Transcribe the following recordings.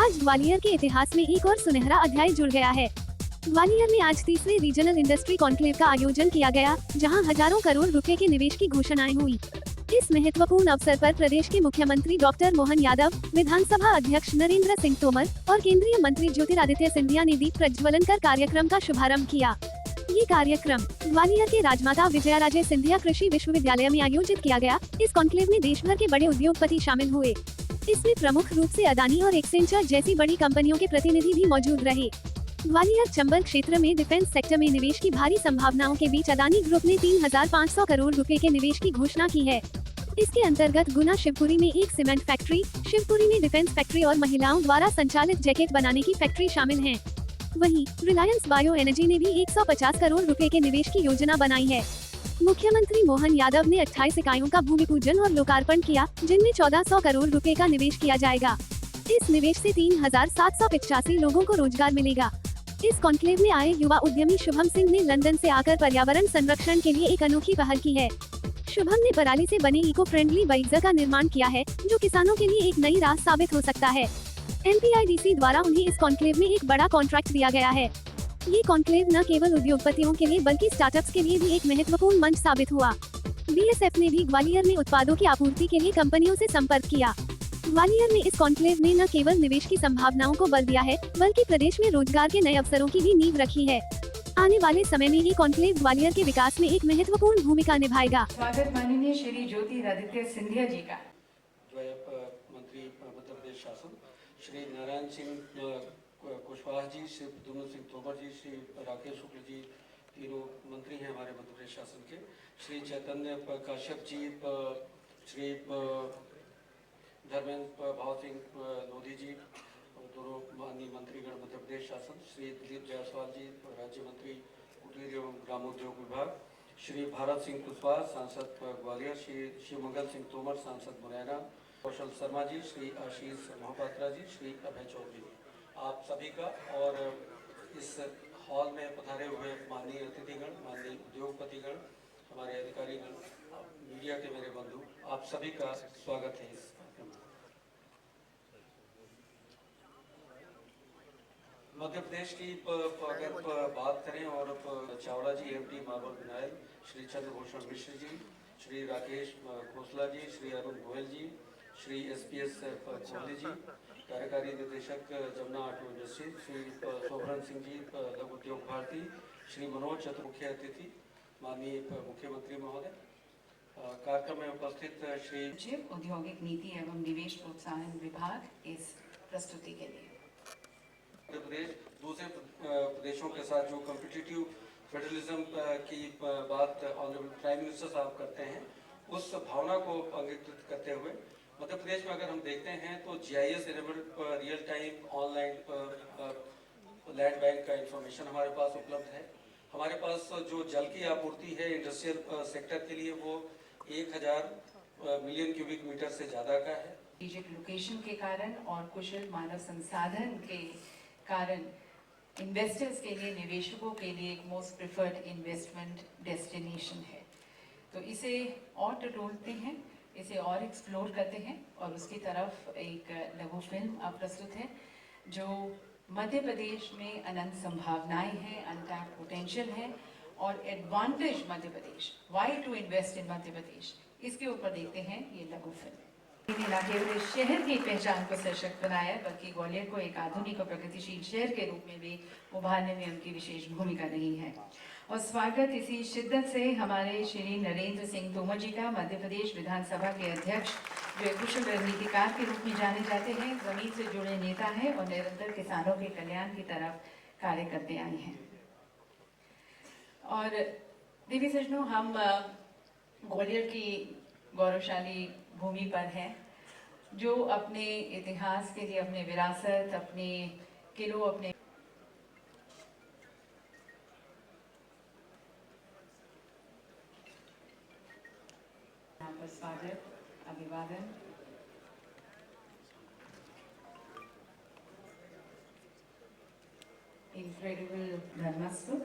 आज ग्वालियर के इतिहास में एक और सुनहरा अध्याय जुड़ गया है। ग्वालियर में आज तीसरे रीजनल इंडस्ट्री कॉन्क्लेव का आयोजन किया गया, जहां हजारों करोड़ रुपए के निवेश की घोषणाएं हुई। इस महत्वपूर्ण अवसर पर प्रदेश के मुख्यमंत्री डॉक्टर मोहन यादव, विधानसभा अध्यक्ष नरेंद्र सिंह तोमर और केंद्रीय मंत्री ज्योतिरादित्य सिंधिया ने दीप प्रज्वलन कर कार्यक्रम का शुभारंभ किया। ये कार्यक्रम ग्वालियर के राजमाता विजयाराजे सिंधिया कृषि विश्वविद्यालय में आयोजित किया गया। इस कॉन्क्लेव में देश भर के बड़े उद्योगपति शामिल हुए। इसमें प्रमुख रूप से अदानी और एक्सेंचर जैसी बड़ी कंपनियों के प्रतिनिधि भी मौजूद रहे। ग्वालियर चंबल क्षेत्र में डिफेंस सेक्टर में निवेश की भारी संभावनाओं के बीच अदानी ग्रुप ने 3,500 करोड़ रुपए के निवेश की घोषणा की है। इसके अंतर्गत गुना शिवपुरी में एक सीमेंट फैक्ट्री, शिवपुरी में डिफेंस फैक्ट्री और महिलाओं द्वारा संचालित जैकेट बनाने की फैक्ट्री शामिल हैं। वहीं रिलायंस बायो एनर्जी ने भी 150 करोड़ रुपए के निवेश की योजना बनाई है। मुख्यमंत्री मोहन यादव ने 28 इकाइयों का भूमि पूजन और लोकार्पण किया, जिनमें 1400 करोड़ रुपए का निवेश किया जाएगा। इस निवेश से 3,785 लोगों को रोजगार मिलेगा। इस कॉन्क्लेव में आए युवा उद्यमी शुभम सिंह ने लंदन से आकर पर्यावरण संरक्षण के लिए एक अनोखी पहल की है। शुभम ने पराली से बने इको फ्रेंडली बाइक्स का निर्माण किया है, जो किसानों के लिए एक नई राह साबित हो सकता है। MPIDC द्वारा उन्हें इस कॉन्क्लेव में एक बड़ा कॉन्ट्रैक्ट दिया गया है। ये कॉन्क्लेव न केवल उद्योगपतियों के लिए बल्कि स्टार्टअप्स के लिए भी एक महत्वपूर्ण मंच साबित हुआ। BSF ने भी ग्वालियर में उत्पादों की आपूर्ति के लिए कंपनियों से संपर्क किया। ग्वालियर में इस कॉन्क्लेव ने न केवल निवेश की संभावनाओं को बल दिया है, बल्कि प्रदेश में रोजगार के नए अवसरों की भी नींव रखी है। आने वाले समय में ये कॉन्क्लेव ग्वालियर के विकास में एक महत्वपूर्ण भूमिका निभाएगा। स्वागत माननीय श्री ज्योतिरादित्य सिंधिया जी का। मंत्री मध्य प्रदेश शासन श्री नारायण सिंह कुशवाहा जी, श्री प्रद्युम्न सिंह तोमर जी, श्री राकेश शुक्ल जी, तीनों मंत्री हैं हमारे मध्य प्रदेश शासन के। श्री चैतन्य काश्यप जी, श्री धर्मेंद्र भाव सिंह लोधी जी, दोनों माननीय मंत्रीगण मध्य प्रदेश शासन। श्री दिलीप जायसवाल जी, राज्य मंत्री कुटीर एवं ग्रामोद्योग विभाग। श्री भारत सिंह कुशवाहा, सांसद ग्वालियर। श्री शिवमंगल सिंह तोमर, सांसद मुरैना। कौशल शर्मा जी, श्री आशीष महापात्रा जी, श्री अभय चौधरी जी, आप सभी का और इस हॉल में पधारे हुए माननीय अतिथिगण, माननीय उद्योगपतिगण, हमारे अधिकारीगण, मीडिया के मेरे बंधु, आप सभी का स्वागत है इस कार्यक्रम में। मध्य प्रदेश की अगर बात करें और Chavda ji, MD marble vinyl, Shri Chandrabhushan Mishra ji, Shri Rakesh Khosla ji, Shri Arun Goyal ji, Shri SPS Kohli ji, कार्यकारी निदेशक जमुना ऑटो इंडस्ट्री, श्री सोभरन सिंह जी, लघु उद्योग भारती, श्री मनोज चतुर्वेदी, मुख्य अतिथि माननीय मुख्यमंत्री महोदय, कार्यक्रम में उपस्थित श्री औद्योगिक नीति एवं निवेश प्रोत्साहन विभाग इस प्रस्तुति के लिए। मध्य प्रदेश दूसरे प्रदेशों के साथ जो कॉम्पिटिटिव फेडरलिज्म की बात ऑनरेबल प्राइम मिनिस्टर साहब करते हैं, उस भावना को अंगीकृत करते हुए मध्य प्रदेश में अगर हम देखते हैं तो GIS enabled real time online land bank का इंफॉर्मेशन हमारे पास उपलब्ध है। हमारे पास जो जल की आपूर्ति है इंडस्ट्रियल सेक्टर के लिए वो 1,000 मिलियन क्यूबिक मीटर से ज़्यादा का है। स्ट्रेटेजिक लोकेशन के कारण और कुशल मानव संसाधन के कारण इन्वेस्टर्स के लिए, निवेशकों के लिए एक मोस्ट प्रेफर्ड इन्वेस्टमेंट डेस्टिनेशन है। तो इसे और टटोलते हैं, इसे और एक्सप्लोर करते हैं और उसकी तरफ एक लघु फिल्म अब प्रस्तुत है जो मध्य प्रदेश में अनंत संभावनाएं हैं, अनटैप्ड पोटेंशियल है और advantage Madhya Pradesh, why to invest in Madhya Pradesh, इसके ऊपर देखते हैं ये लघु फिल्म। न केवल शहर की पहचान को सशक्त बनाया बल्कि ग्वालियर को एक आधुनिक और प्रगतिशील शहर के रूप में भी उभारने में उनकी विशेष भूमिका रही है। और स्वागत इसी शिद्दत से हमारे श्री नरेंद्र सिंह तोमर जी का, मध्य प्रदेश विधानसभा के अध्यक्ष, जो एक कुशल रणनीतिकार के रूप में जाने जाते हैं, जमीन से जुड़े नेता हैं और निरंतर किसानों के कल्याण की तरफ कार्य करते आए हैं। और देवी सज्जनों, हम ग्वालियर की गौरवशाली भूमि पर है जो अपने इतिहास के लिए, अपने विरासत, अपने किलों, अपने स्वागत, अभिवादन। इनक्रेडिबल धर्मस्तु।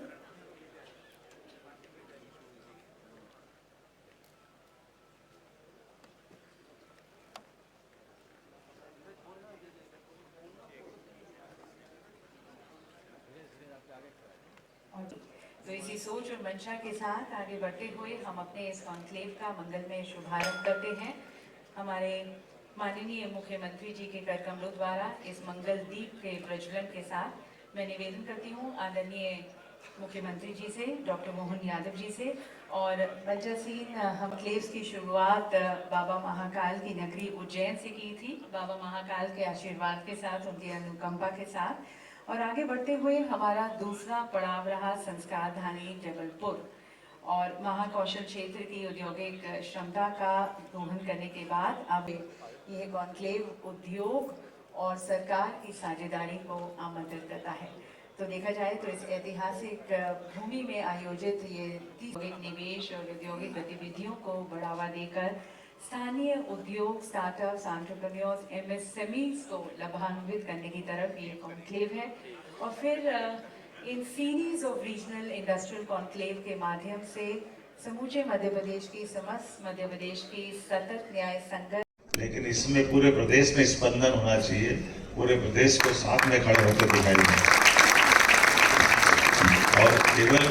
इसी सोच और मंशा के साथ आगे बढ़ते हुए हम अपने इस कॉन्क्लेव का मंगलमय शुभारंभ करते हैं। हमारे माननीय मुख्यमंत्री जी के कर कमलों द्वारा इस मंगल दीप के प्रज्वलन के साथ मैं निवेदन करती हूँ आदरणीय मुख्यमंत्री जी से, डॉक्टर मोहन यादव जी से, और बलजसीन हम क्लेव्स की शुरुआत बाबा महाकाल की नगरी उज्जैन से की थी, बाबा महाकाल के आशीर्वाद के साथ, उनकी अनुकंपा के साथ, और आगे बढ़ते हुए हमारा दूसरा पड़ाव रहा संस्कार धानी जबलपुर, और महाकौशल क्षेत्र की औद्योगिक क्षमता का दोहन करने के बाद अब यह कॉन्क्लेव उद्योग और सरकार की साझेदारी को आमंत्रित करता है। तो देखा जाए तो इस ऐतिहासिक भूमि में आयोजित ये औद्योगिक निवेश और औद्योगिक गतिविधियों को बढ़ावा देकर स्थानीय उद्योग, स्टार्टअप्स, एंटरप्रेन्योर्स, एमएसएमईज को लाभान्वित करने की तरफ ये कॉन्क्लेव है। और फिर in series of regional industrial conclave के माध्यम से समूचे मध्य प्रदेश की, समस्त मध्य प्रदेश की सतत न्याय संगत, लेकिन इसमें पूरे प्रदेश में स्पंदन होना चाहिए, पूरे प्रदेश को साथ में खड़े होकर दिखाई देना, और केवल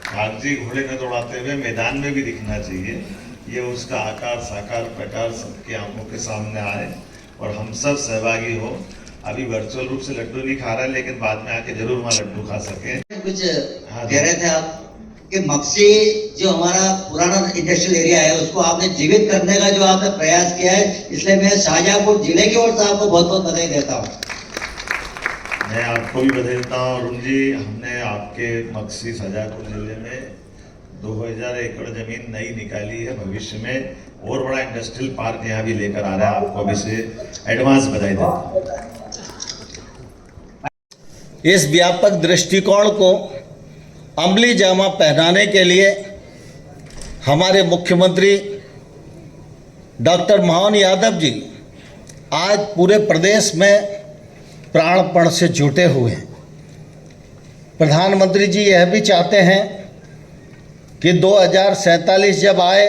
कागजी घोड़े में दौड़ाते हुए मैदान में भी दिखना चाहिए। ये उसका आकार, साकार, प्रकार सबके आंखों के सामने आए और हम सब सहभागी हो। अभी वर्चुअल रूप से लड्डू नहीं खा रहा है, लेकिन बाद में आके जरूर वहाँ लड्डू खा सके। कुछ कह रहे थे आप कि मक्सी जो हमारा पुराना इंडस्ट्रियल एरिया है उसको आपने जीवित करने का जो आपने प्रयास किया है, इसलिए मैं शाहजहांपुर जिले की ओर से आपको बहुत बहुत बधाई देता हूँ। मैं आपको भी बधाई देता हूँ अरुण जी। हमने आपके मक्सी शाहजहांपुर जिले में 2000 एकड़ जमीन नई निकाली है। भविष्य में और बड़ा इंडस्ट्रियल पार्क यहाँ भी लेकर आ रहा है। आपको अभी से एडवांस बधाई देता हूँ। इस व्यापक दृष्टिकोण को अमली जामा पहनाने के लिए हमारे मुख्यमंत्री डॉक्टर मोहन यादव जी आज पूरे प्रदेश में प्राणपण से जुटे हुए हैं। प्रधानमंत्री जी यह भी चाहते हैं कि 2047 जब आए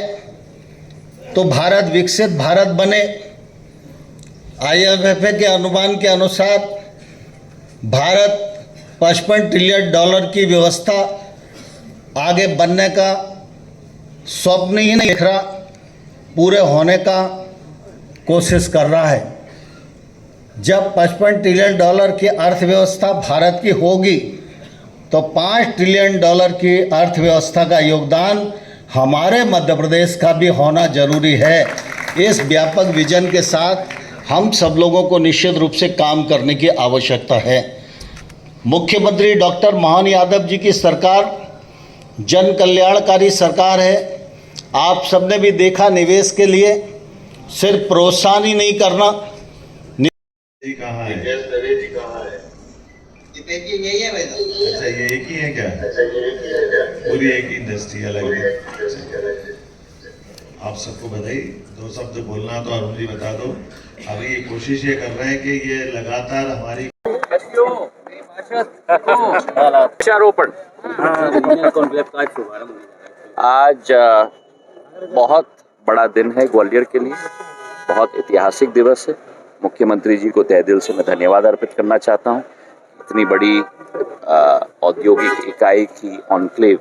तो भारत विकसित भारत बने। IMF के अनुमान के अनुसार भारत $55 ट्रिलियन की व्यवस्था आगे बनने का स्वप्न ही नहीं देख रहा, पूरे होने का कोशिश कर रहा है। जब $55 ट्रिलियन की अर्थव्यवस्था भारत की होगी तो $5 ट्रिलियन की अर्थव्यवस्था का योगदान हमारे मध्य प्रदेश का भी होना जरूरी है। इस व्यापक विजन के साथ हम सब लोगों को निश्चित रूप से काम करने की आवश्यकता है। मुख्यमंत्री डॉक्टर मोहन यादव जी की सरकार जन कल्याणकारी सरकार है। आप सबने भी देखा, निवेश के लिए सिर्फ प्रोत्साहन ही नहीं करना। कहाँ है? यही है भाई साहब। अच्छा, ये एक ही है क्या? पूरी एक ही इंडस्ट्री अलग है। आप सबको बधाई। 2 शब्द बोलना तो अरुण जी बता दो। अभी ये कोशिश ये कर रहे हैं कि ये लगातार हमारी आज बहुत बड़ा दिन है ग्वालियर के लिए, बहुत ऐतिहासिक दिवस है। मुख्यमंत्री जी को तहे दिल से मैं धन्यवाद अर्पित करना चाहता हूँ। इतनी बड़ी औद्योगिक इकाई की ऑनक्लेव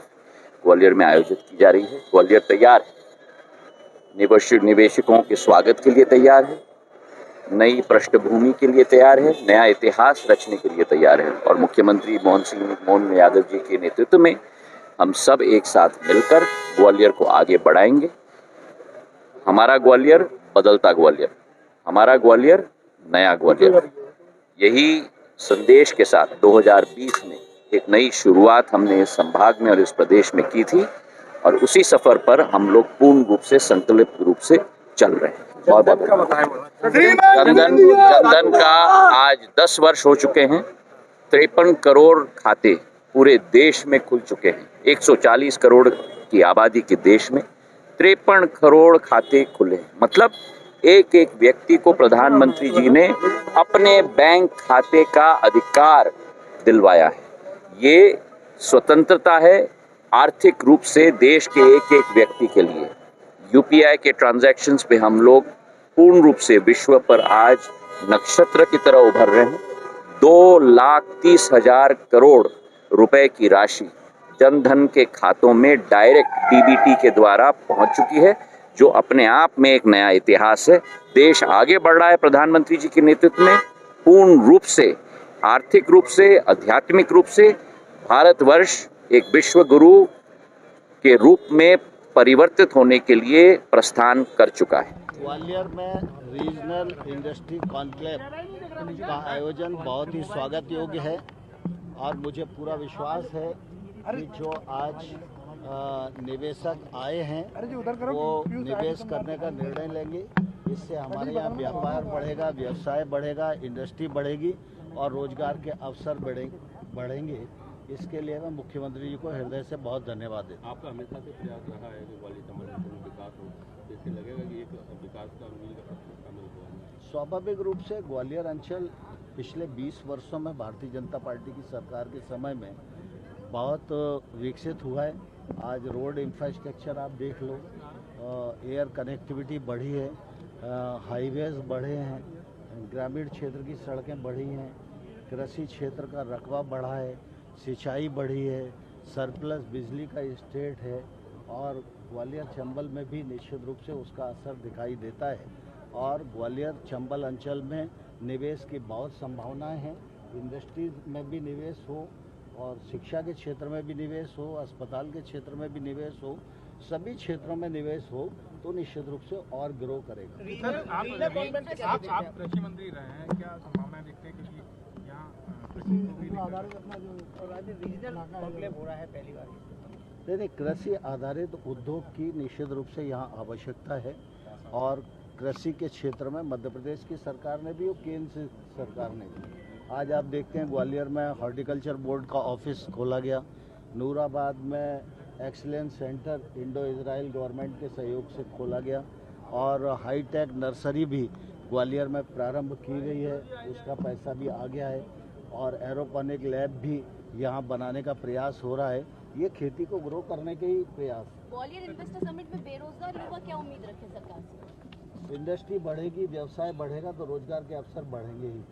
ग्वालियर में आयोजित की जा रही है। ग्वालियर तैयार है, निवेशकों के स्वागत के लिए तैयार है, नई पृष्ठभूमि के लिए तैयार है, नया इतिहास रचने के लिए तैयार है। और मुख्यमंत्री मोहन यादव जी के नेतृत्व में हम सब एक साथ मिलकर ग्वालियर को आगे बढ़ाएंगे। हमारा ग्वालियर बदलता ग्वालियर, हमारा ग्वालियर नया ग्वालियर, यही संदेश के साथ 2020 में एक नई शुरुआत हमने इस संभाग में और इस प्रदेश में की थी, और उसी सफर पर हम लोग पूर्ण रूप से संकल्पित रूप से चल रहे हैं। जनधन का आज 10 वर्ष हो चुके हैं। 53 करोड़ खाते पूरे देश में खुल चुके हैं। 140 करोड़ की आबादी के देश में 53 करोड़ खाते खुले हैं। मतलब एक एक व्यक्ति को प्रधानमंत्री जी ने अपने बैंक खाते का अधिकार दिलवाया है। ये स्वतंत्रता है आर्थिक रूप से देश के एक एक व्यक्ति के लिए। UPI के ट्रांजैक्शंस पे हम लोग पूर्ण रूप से विश्व पर आज नक्षत्र की तरह उभर रहे हैं। 2,30,000 करोड़ रुपए की राशि जन धन के खातों में डायरेक्ट डीबीटी के द्वारा पहुंच चुकी है, जो अपने आप में एक नया इतिहास है। देश आगे बढ़ रहा है प्रधानमंत्री जी के नेतृत्व में, पूर्ण रूप से, आर्थिक रूप से, आध्यात्मिक रूप से भारतवर्ष एक विश्व गुरु के रूप में परिवर्तित होने के लिए प्रस्थान कर चुका है। ग्वालियर में रीजनल इंडस्ट्री कॉन्क्लेव का आयोजन बहुत ही स्वागत योग्य है और मुझे पूरा विश्वास है कि जो आज निवेशक आए हैं वो निवेश करने का निर्णय लेंगे। इससे हमारे यहाँ व्यापार बढ़ेगा, व्यवसाय बढ़ेगा, इंडस्ट्री बढ़ेगी और रोजगार के अवसर बढ़ेंगे। इसके लिए मैं मुख्यमंत्री जी को हृदय से बहुत धन्यवाद देता हूँ। आपका हमेशा से प्रयास रहा है कि ग्वालियर चंबल में विकास हो, इससे लगेगा कि एक विकास का मील का पत्थर शामिल हुआ है। स्वाभाविक रूप से ग्वालियर अंचल पिछले 20 वर्षों में भारतीय जनता पार्टी की सरकार के समय में बहुत विकसित हुआ है। आज रोड इंफ्रास्ट्रक्चर आप देख लो, एयर कनेक्टिविटी बढ़ी है, हाईवेज बढ़े हैं, ग्रामीण क्षेत्र की सड़कें बढ़ी हैं, कृषि क्षेत्र का रकबा बढ़ा है, सिंचाई बढ़ी है, सरप्लस बिजली का स्टेट है और ग्वालियर चंबल में भी निश्चित रूप से उसका असर दिखाई देता है। और ग्वालियर चंबल अंचल में निवेश की बहुत संभावनाएं हैं। इंडस्ट्रीज में भी निवेश हो और शिक्षा के क्षेत्र में भी निवेश हो, अस्पताल के क्षेत्र में भी निवेश हो, सभी क्षेत्रों में निवेश हो तो निश्चित रूप से और ग्रो करेगा। आप कृषि मंत्री रहे हैं, क्या संभावनाएं देखते हैं क्योंकि यहाँ नहीं, कृषि आधारित उद्योग की निश्चित रूप से यहाँ आवश्यकता है और कृषि के क्षेत्र में मध्य प्रदेश की सरकार ने भी और केंद्र सरकार ने भी। आज आप देखते हैं ग्वालियर में हॉर्टिकल्चर बोर्ड का ऑफिस खोला गया, नूराबाद में excellence centre Indo Israel government के सहयोग से खोला गया और हाईटेक नर्सरी भी ग्वालियर में प्रारंभ की गई है, उसका पैसा भी आ गया है और एरोपोनिक लैब भी यहाँ बनाने का प्रयास हो रहा है। ये खेती को ग्रो करने के ही प्रयास। ग्वालियर इन्वेस्टर समिट में बेरोजगार युवा क्या उम्मीद रखे सरकार से? इंडस्ट्री बढ़ेगी, व्यवसाय बढ़ेगा तो रोजगार के अवसर बढ़ेंगे ही।